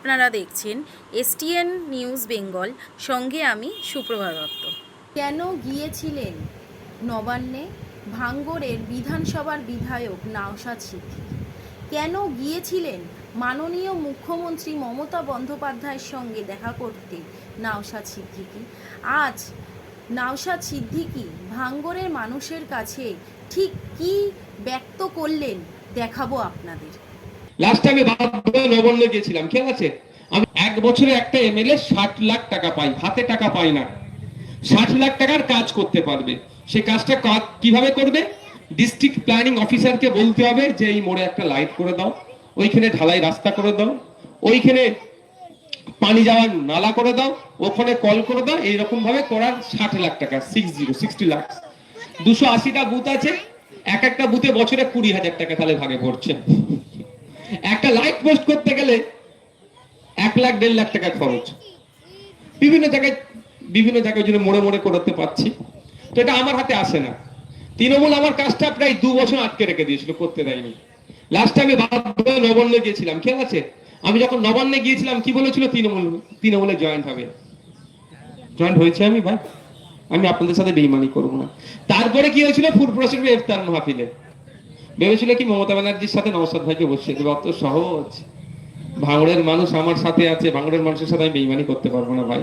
আপনারা দেখছেন STN news Bengal, সঙ্গে আমি সুপ্রভা দত্ত। কেন গিয়েছিলেন নবান্নে ভাঙড়ের বিধানসভার বিধায়ক নওশাদ সিদ্দিকী? কেন গিয়েছিলেন মাননীয় মুখ্যমন্ত্রী মমতা বন্দ্যোপাধ্যায়ের সঙ্গে দেখা করতে নওশাদ সিদ্দিকী? আজ নওশাদ সিদ্দিকী ভাঙড়ের মানুষের কাছে ঠিক কী ব্যক্ত করলেন দেখাবো আপনাদের। লাস্ট টাইমে নবান্নে গিয়েছিলাম, খেয়াল আছে? আমি এক বছরে একটা এমএলএ 60 লাখ টাকা পাই, হাতে টাকা পাই না। 60 লাখ টাকার কাজ করতে পারবে। সেই কাজটা কিভাবে করবে? ডিস্ট্রিক্ট প্ল্যানিং অফিসারকে বলতে হবে যে এই মোড়ে একটা লাইট করে দাও, ওইখানে ঢালাই রাস্তা করে দাও, ওইখানে পানি যাওয়ার নালা করে দাও, ওখানে কল করে দাও। এইরকম ভাবে করার 60 লাখ টাকা, 60 লাখ। 280টা বুথ আছে, এক একটা বুথে বছরে 20,000 টাকা তাহলে ভাগে পড়ছে। একটা লাইট পোস্ট করতে গেলে 1 লাখ 1.5 লাখ টাকা খরচ। বিভিন্ন জায়গায় জন্য মোড়ে মোড়ে করতে পারছি, তো এটা আমার হাতে আসে না। তৃণমূল আমার কাজটা প্রায় 2 বছর আটকে রেখে দিয়েছিল, করতে দেয়নি। লাস্ট আমি নবান্নে গিয়েছিলাম, খেয়াল আছে? আমি যখন নবান্নে গিয়েছিলাম কি বলেছিল? তৃণমূলে জয়েন্ট হবে। জয়েন্ট হয়েছে আমি ভাই, আমি আপনাদের সাথে বেইমানি করবো না। তারপরে কি হয়েছিল? ফুরফুরা ইফতার মাহফিলে ভেবেছিল কি মমতা ব্যানার্জির সাথে নওশাদ ভাইকে বসিয়ে দেবে, অত সহজ। ভাঙড়ের মানুষ আমার সাথে আছে, ভাঙড়ের মানুষের সাথে আমি বেইমানি করতে পারবো না ভাই।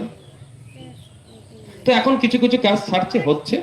তো এখন কিছু কিছু কাজ ছাড়ছে, হচ্ছে।